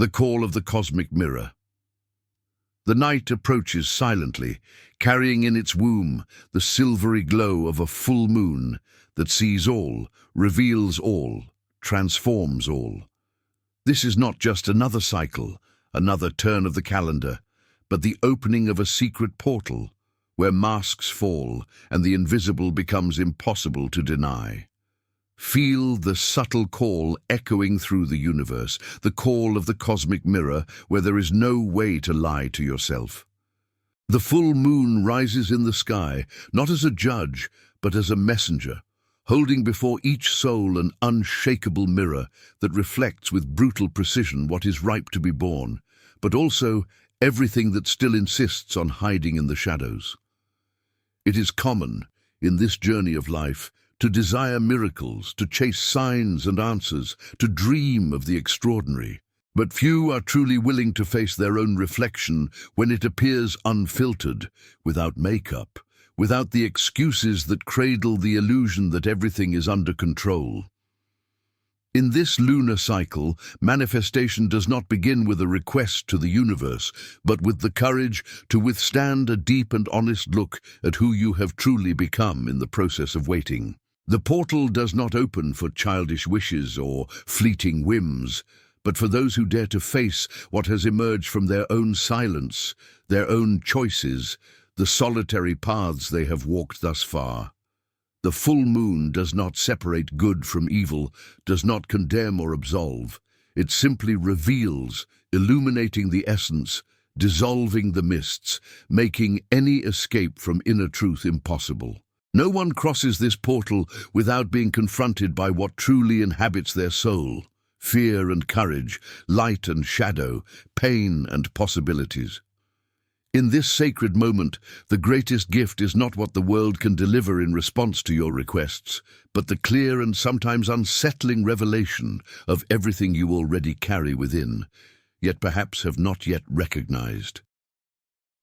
The call of the cosmic mirror. The night approaches silently, carrying in its womb the silvery glow of a full moon that sees all, reveals all, transforms all. This is not just another cycle, another turn of the calendar, but the opening of a secret portal where masks fall and the invisible becomes impossible to deny. Feel the subtle call echoing through the universe, the call of the cosmic mirror where there is no way to lie to yourself. The full moon rises in the sky, not as a judge, but as a messenger, holding before each soul an unshakable mirror that reflects with brutal precision what is ripe to be born, but also everything that still insists on hiding in the shadows. It is common, in this journey of life, to desire miracles, to chase signs and answers, to dream of the extraordinary. But few are truly willing to face their own reflection when it appears unfiltered, without makeup, without the excuses that cradle the illusion that everything is under control. In this lunar cycle, manifestation does not begin with a request to the universe, but with the courage to withstand a deep and honest look at who you have truly become in the process of waiting. The portal does not open for childish wishes or fleeting whims, but for those who dare to face what has emerged from their own silence, their own choices, the solitary paths they have walked thus far. The full moon does not separate good from evil, does not condemn or absolve. It simply reveals, illuminating the essence, dissolving the mists, making any escape from inner truth impossible. No one crosses this portal without being confronted by what truly inhabits their soul: fear and courage, light and shadow, pain and possibilities. In this sacred moment, the greatest gift is not what the world can deliver in response to your requests, but the clear and sometimes unsettling revelation of everything you already carry within, yet perhaps have not yet recognized.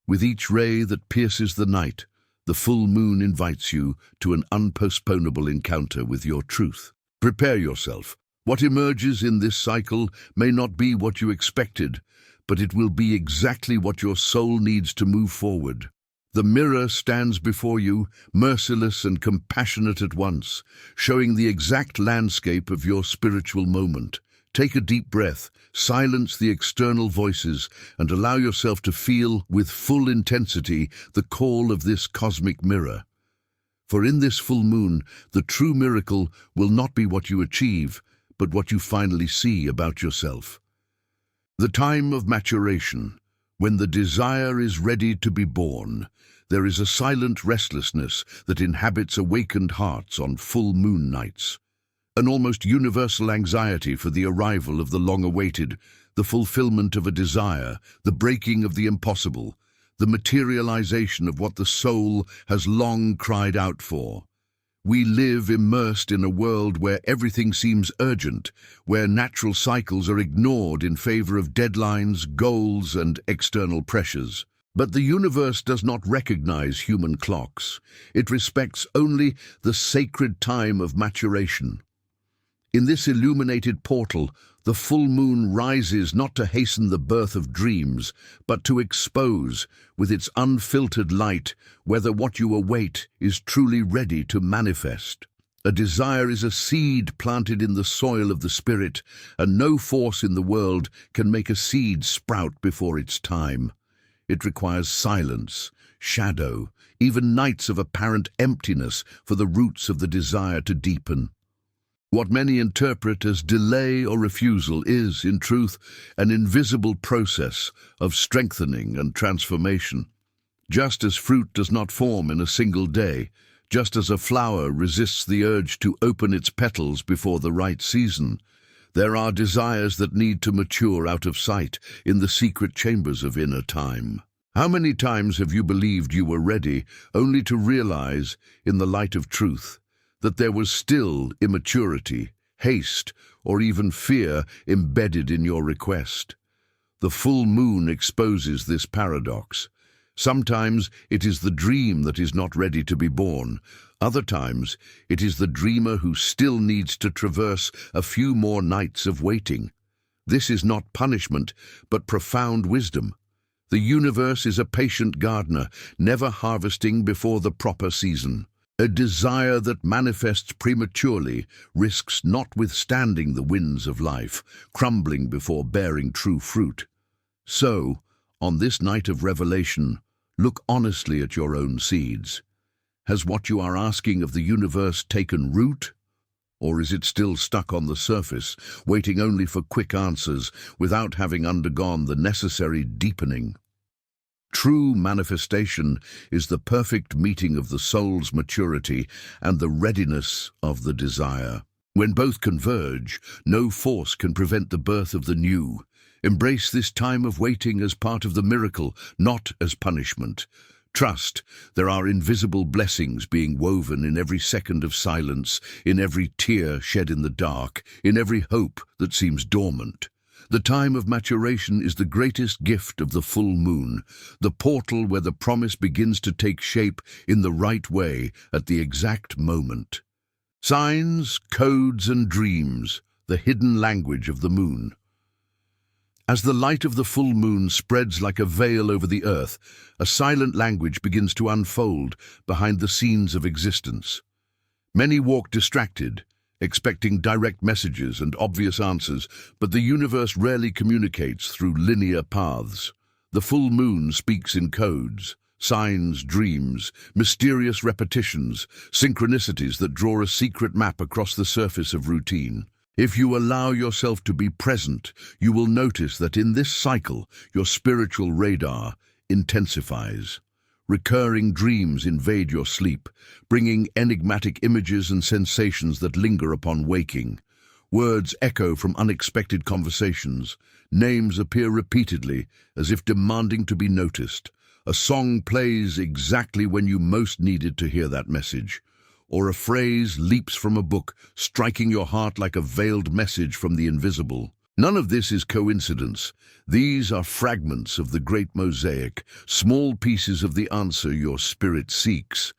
With each ray that pierces the night, the full moon invites you to an unpostponable encounter with your truth. Prepare yourself. What emerges in this cycle may not be what you expected, but it will be exactly what your soul needs to move forward. The mirror stands before you, merciless and compassionate at once, showing the exact landscape of your spiritual moment. Take a deep breath, silence the external voices, and allow yourself to feel with full intensity the call of this cosmic mirror. For in this full moon, the true miracle will not be what you achieve, but what you finally see about yourself. The time of maturation, when the desire is ready to be born, there is a silent restlessness that inhabits awakened hearts on full moon nights. An almost universal anxiety for the arrival of the long-awaited, the fulfillment of a desire, the breaking of the impossible, the materialization of what the soul has long cried out for. We live immersed in a world where everything seems urgent, where natural cycles are ignored in favor of deadlines, goals, and external pressures. But the universe does not recognize human clocks. It respects only the sacred time of maturation. In this illuminated portal, the full moon rises not to hasten the birth of dreams, but to expose, with its unfiltered light, whether what you await is truly ready to manifest. A desire is a seed planted in the soil of the spirit, and no force in the world can make a seed sprout before its time. It requires silence, shadow, even nights of apparent emptiness for the roots of the desire to deepen. What many interpret as delay or refusal is, in truth, an invisible process of strengthening and transformation. Just as fruit does not form in a single day, just as a flower resists the urge to open its petals before the right season, there are desires that need to mature out of sight in the secret chambers of inner time. How many times have you believed you were ready, only to realize, in the light of truth, that there was still immaturity, haste, or even fear embedded in your request? The full moon exposes this paradox. Sometimes it is the dream that is not ready to be born. Other times it is the dreamer who still needs to traverse a few more nights of waiting. This is not punishment, but profound wisdom. The universe is a patient gardener, never harvesting before the proper season. A desire that manifests prematurely risks not withstanding the winds of life, crumbling before bearing true fruit. So, on this night of revelation, look honestly at your own seeds. Has what you are asking of the universe taken root? Or is it still stuck on the surface, waiting only for quick answers without having undergone the necessary deepening? True manifestation is the perfect meeting of the soul's maturity and the readiness of the desire. When both converge, no force can prevent the birth of the new. Embrace this time of waiting as part of the miracle, not as punishment. Trust, there are invisible blessings being woven in every second of silence, in every tear shed in the dark, in every hope that seems dormant. The time of maturation is the greatest gift of the full moon, the portal where the promise begins to take shape in the right way at the exact moment. Signs, codes, and dreams, the hidden language of the moon. As the light of the full moon spreads like a veil over the earth, a silent language begins to unfold behind the scenes of existence. Many walk distracted, expecting direct messages and obvious answers, but the universe rarely communicates through linear paths. The full moon speaks in codes, signs, dreams, mysterious repetitions, synchronicities that draw a secret map across the surface of routine. If you allow yourself to be present, you will notice that in this cycle, your spiritual radar intensifies. Recurring dreams invade your sleep, bringing enigmatic images and sensations that linger upon waking. Words echo from unexpected conversations. Names appear repeatedly, as if demanding to be noticed. A song plays exactly when you most needed to hear that message. Or a phrase leaps from a book, striking your heart like a veiled message from the invisible. None of this is coincidence. These are fragments of the great mosaic, small pieces of the answer your spirit seeks.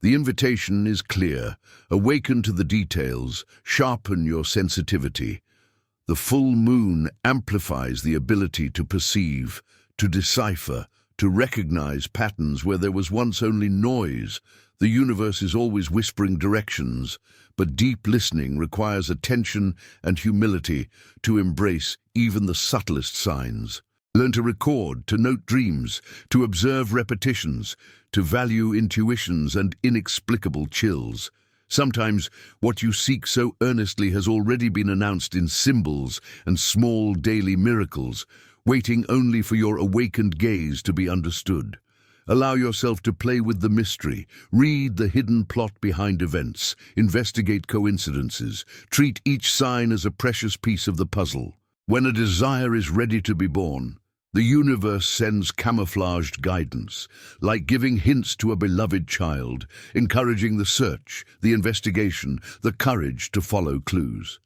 The invitation is clear. Awaken to the details, sharpen your sensitivity. The full moon amplifies the ability to perceive, to decipher, to recognize patterns where there was once only noise. The universe is always whispering directions, but deep listening requires attention and humility to embrace even the subtlest signs. Learn to record, to note dreams, to observe repetitions, to value intuitions and inexplicable chills. Sometimes what you seek so earnestly has already been announced in symbols and small daily miracles, waiting only for your awakened gaze to be understood. Allow yourself to play with the mystery, read the hidden plot behind events, investigate coincidences, treat each sign as a precious piece of the puzzle. When a desire is ready to be born, the universe sends camouflaged guidance, like giving hints to a beloved child, encouraging the search, the investigation, the courage to follow clues.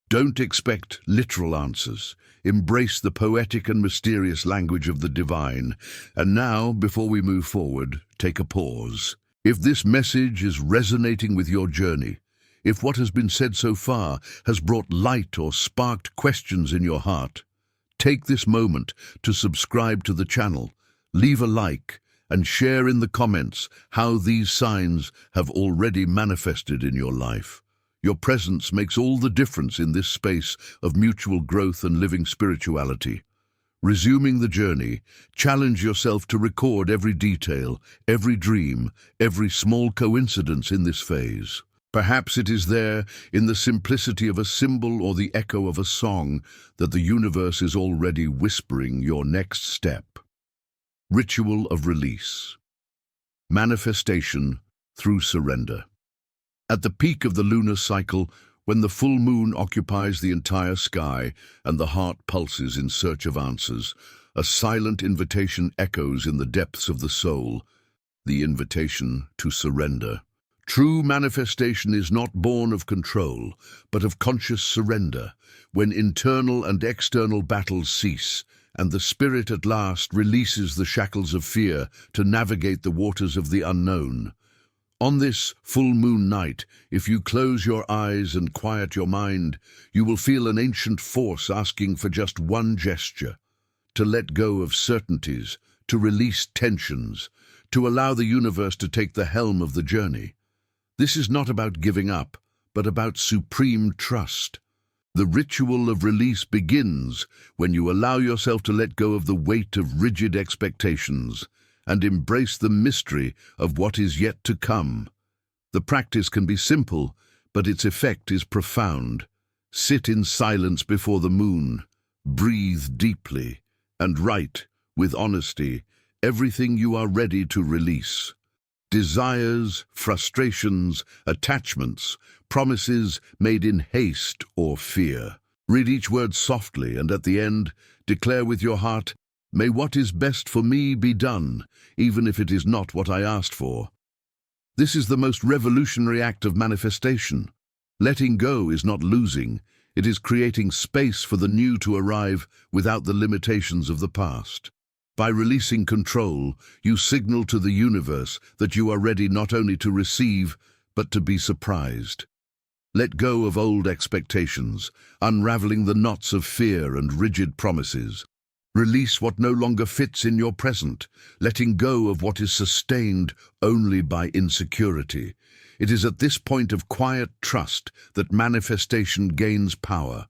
Don't expect literal answers. Embrace the poetic and mysterious language of the divine. And now, before we move forward, take a pause. If this message is resonating with your journey, if what has been said so far has brought light or sparked questions in your heart, take this moment to subscribe to the channel, leave a like, and share in the comments how these signs have already manifested in your life. Your presence makes all the difference in this space of mutual growth and living spirituality. Resuming the journey, challenge yourself to record every detail, every dream, every small coincidence in this phase. Perhaps it is there, in the simplicity of a symbol or the echo of a song, that the universe is already whispering your next step. Ritual of release. Manifestation through surrender. At the peak of the lunar cycle, when the full moon occupies the entire sky and the heart pulses in search of answers, a silent invitation echoes in the depths of the soul, the invitation to surrender. True manifestation is not born of control, but of conscious surrender, when internal and external battles cease, and the spirit at last releases the shackles of fear to navigate the waters of the unknown. On this full moon night, if you close your eyes and quiet your mind, you will feel an ancient force asking for just one gesture: to let go of certainties, to release tensions, to allow the universe to take the helm of the journey. This is not about giving up, but about supreme trust. The ritual of release begins when you allow yourself to let go of the weight of rigid expectations and embrace the mystery of what is yet to come. The practice can be simple, but its effect is profound. Sit in silence before the moon, breathe deeply, and write, with honesty, everything you are ready to release. Desires, frustrations, attachments, promises made in haste or fear. Read each word softly, and at the end, declare with your heart, "May what is best for me be done, even if it is not what I asked for." This is the most revolutionary act of manifestation. Letting go is not losing, it is creating space for the new to arrive without the limitations of the past. By releasing control, you signal to the universe that you are ready not only to receive, but to be surprised. Let go of old expectations, unraveling the knots of fear and rigid promises. Release what no longer fits in your present, letting go of what is sustained only by insecurity. It is at this point of quiet trust that manifestation gains power,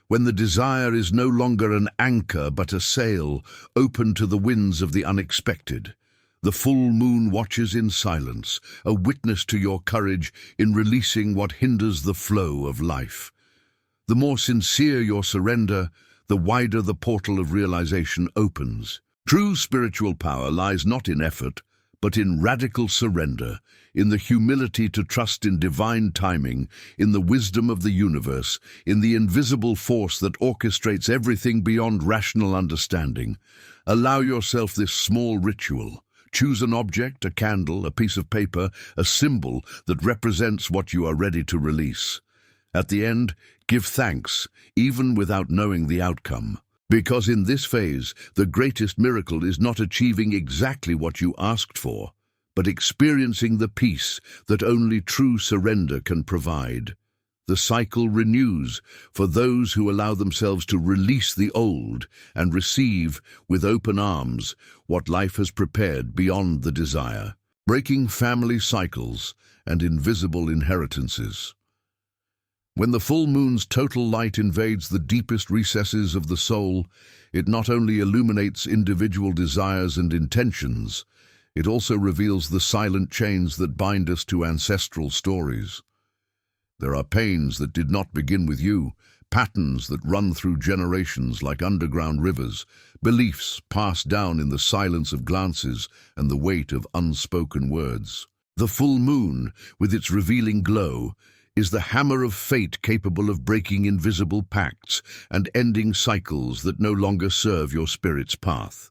when the desire is no longer an anchor but a sail open to the winds of the unexpected. The full moon watches in silence, a witness to your courage in releasing what hinders the flow of life. The more sincere your surrender, the wider the portal of realization opens. True spiritual power lies not in effort, but in radical surrender, in the humility to trust in divine timing, in the wisdom of the universe, in the invisible force that orchestrates everything beyond rational understanding. Allow yourself this small ritual. Choose an object, a candle, a piece of paper, a symbol that represents what you are ready to release. At the end, give thanks, even without knowing the outcome. Because in this phase, the greatest miracle is not achieving exactly what you asked for, but experiencing the peace that only true surrender can provide. The cycle renews for those who allow themselves to release the old and receive, with open arms, what life has prepared beyond the desire. Breaking family cycles and invisible inheritances. When the full moon's total light invades the deepest recesses of the soul, it not only illuminates individual desires and intentions, it also reveals the silent chains that bind us to ancestral stories. There are pains that did not begin with you, patterns that run through generations like underground rivers, beliefs passed down in the silence of glances and the weight of unspoken words. The full moon, with its revealing glow, is the hammer of fate capable of breaking invisible pacts and ending cycles that no longer serve your spirit's path.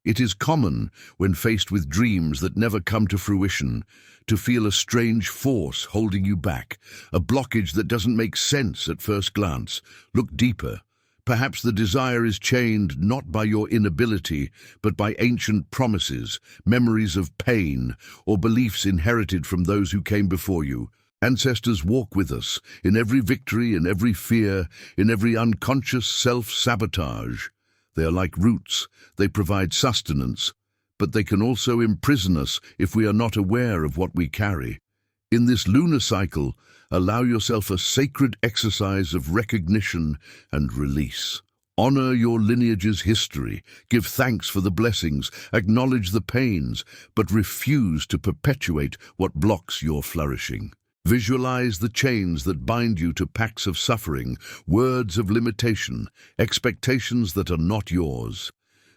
It is common, when faced with dreams that never come to fruition, to feel a strange force holding you back, a blockage that doesn't make sense at first glance. Look deeper. Perhaps the desire is chained not by your inability, but by ancient promises, memories of pain, or beliefs inherited from those who came before you. Ancestors walk with us in every victory, in every fear, in every unconscious self-sabotage. They are like roots. They provide sustenance, but they can also imprison us if we are not aware of what we carry. In this lunar cycle, allow yourself a sacred exercise of recognition and release. Honor your lineage's history, give thanks for the blessings, acknowledge the pains, but refuse to perpetuate what blocks your flourishing. Visualize the chains that bind you to pacts of suffering, words of limitation, expectations that are not yours.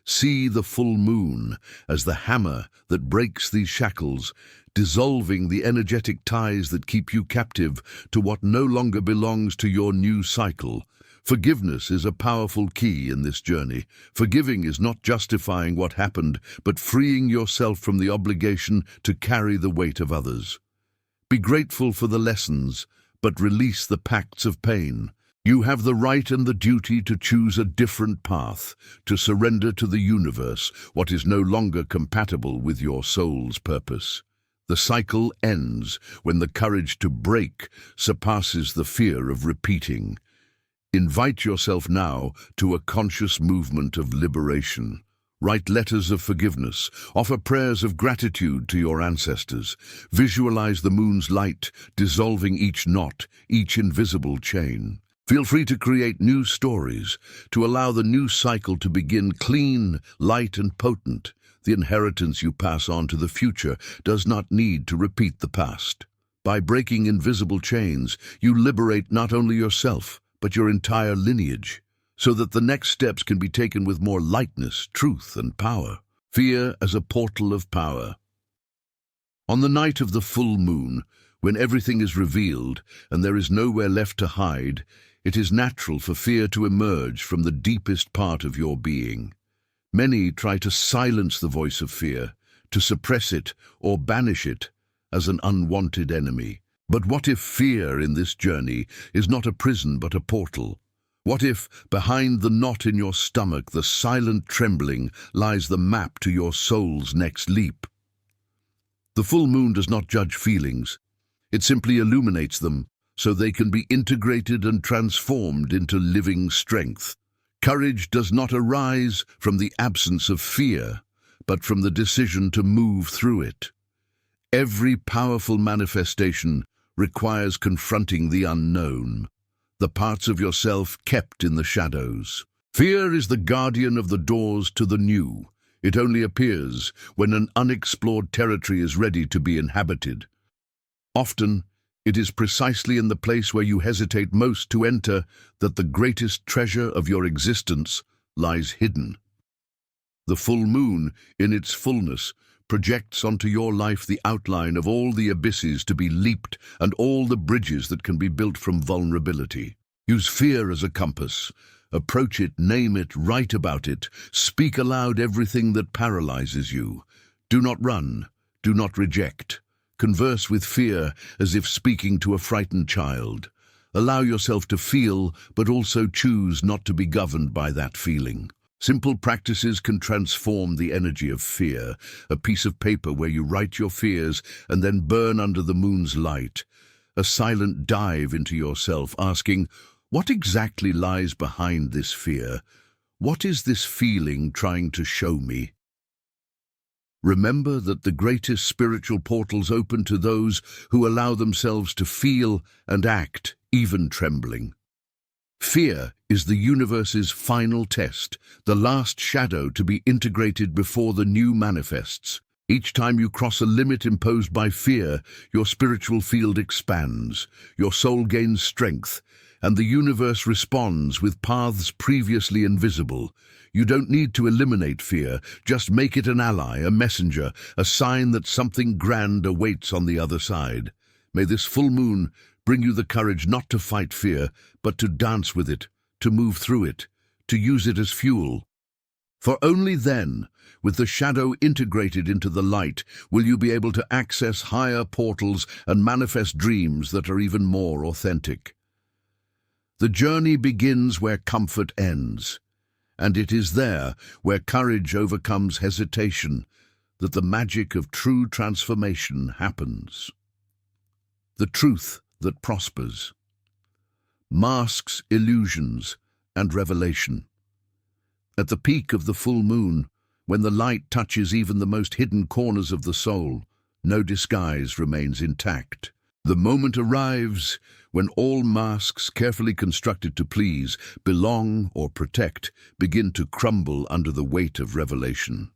See the full moon as the hammer that breaks these shackles, dissolving the energetic ties that keep you captive to what no longer belongs to your new cycle. Forgiveness is a powerful key in this journey. Forgiving is not justifying what happened, but freeing yourself from the obligation to carry the weight of others. Be grateful for the lessons, but release the pacts of pain. You have the right and the duty to choose a different path, to surrender to the universe what is no longer compatible with your soul's purpose. The cycle ends when the courage to break surpasses the fear of repeating. Invite yourself now to a conscious movement of liberation. Write letters of forgiveness. Offer prayers of gratitude to your ancestors. Visualize the moon's light dissolving each knot, each invisible chain. Feel free to create new stories, to allow the new cycle to begin clean, light, and potent. The inheritance you pass on to the future does not need to repeat the past. By breaking invisible chains, you liberate not only yourself, but your entire lineage, so that the next steps can be taken with more lightness, truth, and power. Fear as a portal of power. On the night of the full moon, when everything is revealed and there is nowhere left to hide, it is natural for fear to emerge from the deepest part of your being. Many try to silence the voice of fear, to suppress it or banish it as an unwanted enemy. But what if fear in this journey is not a prison but a portal? What if behind the knot in your stomach, the silent trembling, lies the map to your soul's next leap? The full moon does not judge feelings. It simply illuminates them so they can be integrated and transformed into living strength. Courage does not arise from the absence of fear, but from the decision to move through it. Every powerful manifestation requires confronting the unknown, the parts of yourself kept in the shadows. Fear is the guardian of the doors to the new. It only appears when an unexplored territory is ready to be inhabited. Often, it is precisely in the place where you hesitate most to enter that the greatest treasure of your existence lies hidden. The full moon, in its fullness, projects onto your life the outline of all the abysses to be leaped and all the bridges that can be built from vulnerability. Use fear as a compass. Approach it, name it, write about it. Speak aloud everything that paralyzes you. Do not run. Do not reject. Converse with fear as if speaking to a frightened child. Allow yourself to feel, but also choose not to be governed by that feeling. Simple practices can transform the energy of fear. A piece of paper where you write your fears and then burn under the moon's light. A silent dive into yourself, asking, what exactly lies behind this fear? What is this feeling trying to show me? Remember that the greatest spiritual portals open to those who allow themselves to feel and act, even trembling. Fear is the universe's final test, the last shadow to be integrated before the new manifests. Each time you cross a limit imposed by fear, your spiritual field expands, your soul gains strength, and the universe responds with paths previously invisible. You don't need to eliminate fear, just make it an ally, a messenger, a sign that something grand awaits on the other side. May this full moon bring you the courage not to fight fear, but to dance with it, to move through it, to use it as fuel. For only then, with the shadow integrated into the light, will you be able to access higher portals and manifest dreams that are even more authentic. The journey begins where comfort ends, and it is there where courage overcomes hesitation that the magic of true transformation happens. The truth that prospers. Masks, illusions, and revelation. At the peak of the full moon, when the light touches even the most hidden corners of the soul, no disguise remains intact. The moment arrives when all masks carefully constructed to please, belong, or protect begin to crumble under the weight of revelation.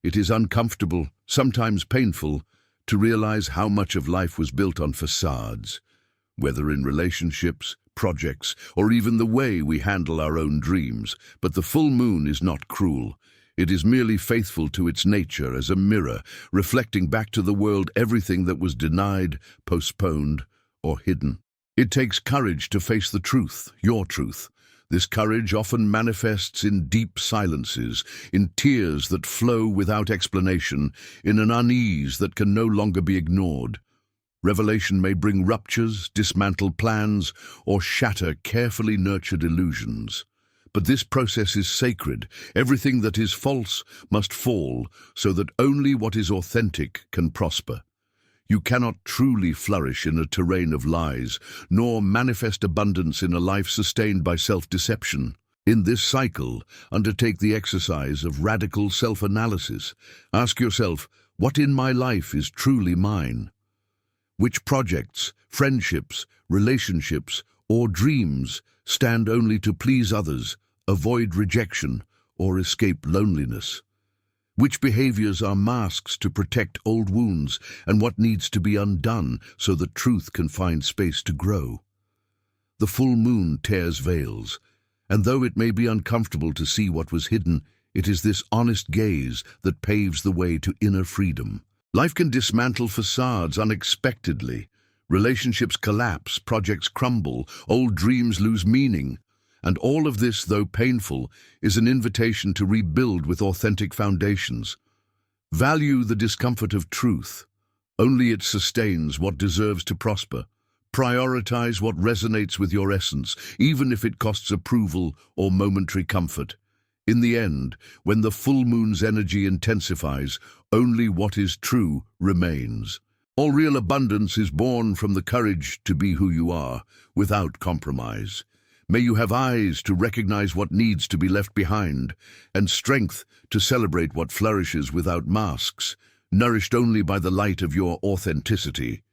It is uncomfortable, sometimes painful, to realize how much of life was built on facades, whether in relationships, projects, or even the way we handle our own dreams. But the full moon is not cruel. It is merely faithful to its nature as a mirror, reflecting back to the world everything that was denied, postponed, or hidden. It takes courage to face the truth, your truth. This courage often manifests in deep silences, in tears that flow without explanation, in an unease that can no longer be ignored. Revelation may bring ruptures, dismantle plans, or shatter carefully nurtured illusions. But this process is sacred. Everything that is false must fall, so that only what is authentic can prosper. You cannot truly flourish in a terrain of lies, nor manifest abundance in a life sustained by self-deception. In this cycle, undertake the exercise of radical self-analysis. Ask yourself, what in my life is truly mine? Which projects, friendships, relationships, or dreams stand only to please others, avoid rejection, or escape loneliness? Which behaviors are masks to protect old wounds, and what needs to be undone so that truth can find space to grow? The full moon tears veils, and though it may be uncomfortable to see what was hidden, it is this honest gaze that paves the way to inner freedom. Life can dismantle facades unexpectedly. Relationships collapse, projects crumble, old dreams lose meaning. And all of this, though painful, is an invitation to rebuild with authentic foundations. Value the discomfort of truth. Only it sustains what deserves to prosper. Prioritize what resonates with your essence, even if it costs approval or momentary comfort. In the end, when the full moon's energy intensifies, only what is true remains. All real abundance is born from the courage to be who you are, without compromise. May you have eyes to recognize what needs to be left behind, and strength to celebrate what flourishes without masks, nourished only by the light of your authenticity.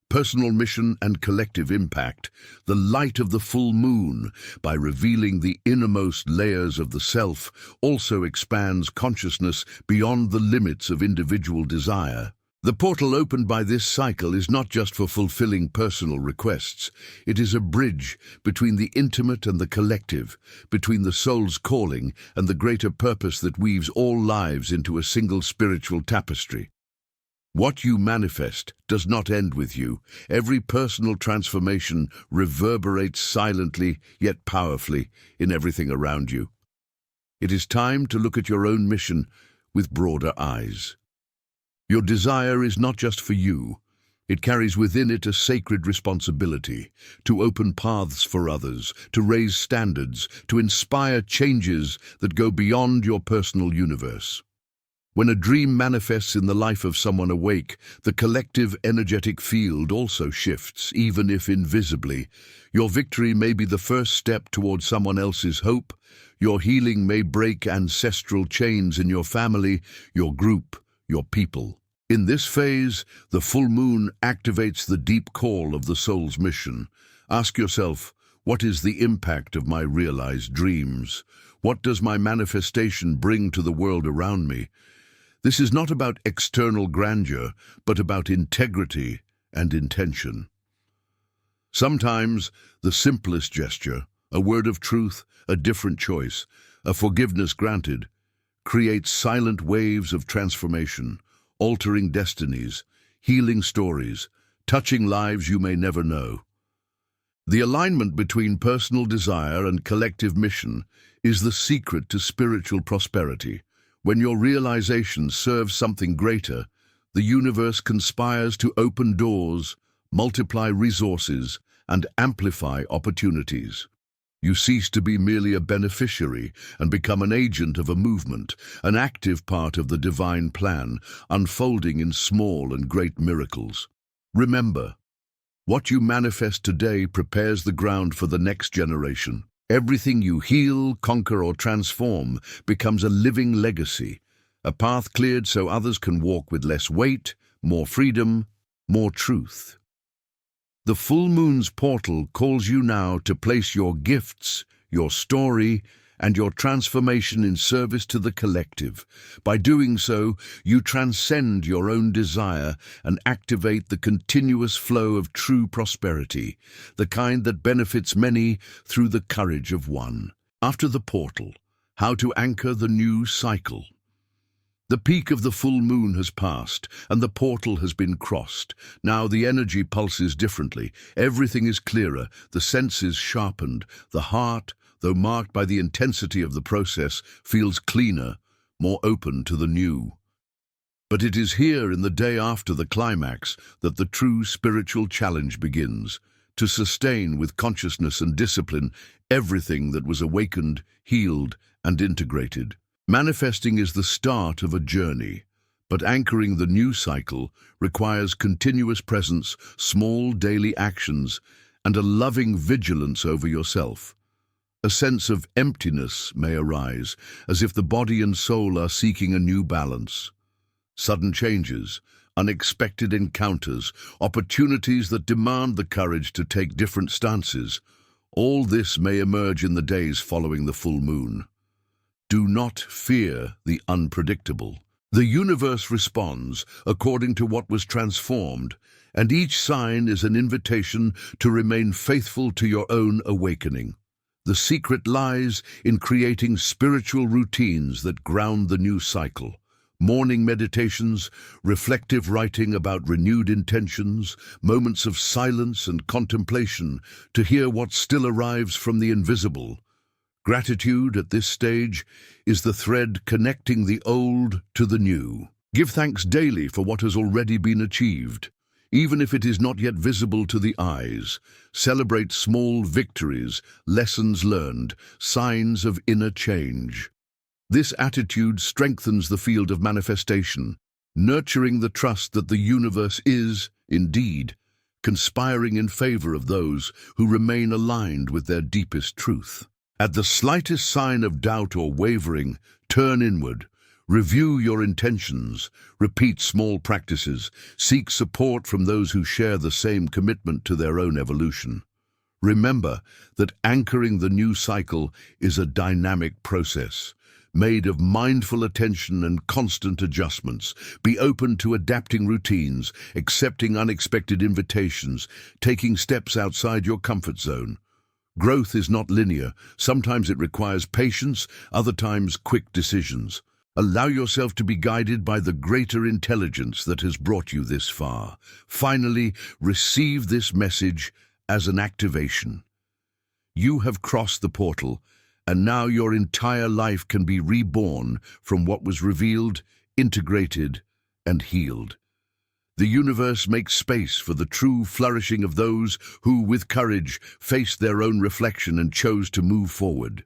Personal mission and collective impact, the light of the full moon, by revealing the innermost layers of the self, also expands consciousness beyond the limits of individual desire. The portal opened by this cycle is not just for fulfilling personal requests. It is a bridge between the intimate and the collective, between the soul's calling and the greater purpose that weaves all lives into a single spiritual tapestry. What you manifest does not end with you. Every personal transformation reverberates silently yet powerfully in everything around you. It is time to look at your own mission with broader eyes. Your desire is not just for you. It carries within it a sacred responsibility to open paths for others, to raise standards, to inspire changes that go beyond your personal universe. When a dream manifests in the life of someone awake, the collective energetic field also shifts, even if invisibly. Your victory may be the first step towards someone else's hope. Your healing may break ancestral chains in your family, your group, your people. In this phase, the full moon activates the deep call of the soul's mission. Ask yourself, what is the impact of my realized dreams? What does my manifestation bring to the world around me? This is not about external grandeur, but about integrity and intention. Sometimes, the simplest gesture, a word of truth, a different choice, a forgiveness granted, creates silent waves of transformation, altering destinies, healing stories, touching lives you may never know. The alignment between personal desire and collective mission is the secret to spiritual prosperity. When your realization serves something greater, the universe conspires to open doors, multiply resources, and amplify opportunities. You cease to be merely a beneficiary and become an agent of a movement, an active part of the divine plan, unfolding in small and great miracles. Remember, what you manifest today prepares the ground for the next generation. Everything you heal, conquer, or transform becomes a living legacy, a path cleared so others can walk with less weight, more freedom, more truth. The full moon's portal calls you now to place your gifts, your story, and your transformation in service to the collective. By doing so, you transcend your own desire and activate the continuous flow of true prosperity, the kind that benefits many through the courage of one. After the portal, how to anchor the new cycle. The peak of the full moon has passed, and the portal has been crossed. Now the energy pulses differently. Everything is clearer, the senses sharpened, the heart, though marked by the intensity of the process, feels cleaner, more open to the new. But it is here, in the day after the climax, that the true spiritual challenge begins, to sustain with consciousness and discipline everything that was awakened, healed, and integrated. Manifesting is the start of a journey, But anchoring the new cycle requires continuous presence, small daily actions, and a loving vigilance over yourself. A sense of emptiness may arise, as if the body and soul are seeking a new balance. Sudden changes, unexpected encounters, opportunities that demand the courage to take different stances, all this may emerge in the days following the full moon. Do not fear the unpredictable. The universe responds according to what was transformed, and each sign is an invitation to remain faithful to your own awakening. The secret lies in creating spiritual routines that ground the new cycle. Morning meditations, reflective writing about renewed intentions, moments of silence and contemplation to hear what still arrives from the invisible. Gratitude at this stage is the thread connecting the old to the new. Give thanks daily for what has already been achieved. Even if it is not yet visible to the eyes, celebrate small victories, lessons learned, signs of inner change. This attitude strengthens the field of manifestation, nurturing the trust that the universe is, indeed, conspiring in favor of those who remain aligned with their deepest truth. At the slightest sign of doubt or wavering, turn inward. Review your intentions, repeat small practices, seek support from those who share the same commitment to their own evolution. Remember that anchoring the new cycle is a dynamic process, made of mindful attention and constant adjustments. Be open to adapting routines, accepting unexpected invitations, taking steps outside your comfort zone. Growth is not linear. Sometimes it requires patience, other times quick decisions. Allow yourself to be guided by the greater intelligence that has brought you this far. Finally, receive this message as an activation. You have crossed the portal, and now your entire life can be reborn from what was revealed, integrated, and healed. The universe makes space for the true flourishing of those who, with courage, faced their own reflection and chose to move forward.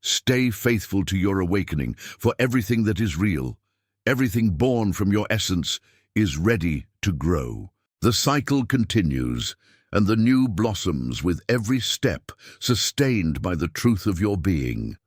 Stay faithful to your awakening, for everything that is real, everything born from your essence, is ready to grow. The cycle continues, and the new blossoms with every step, sustained by the truth of your being.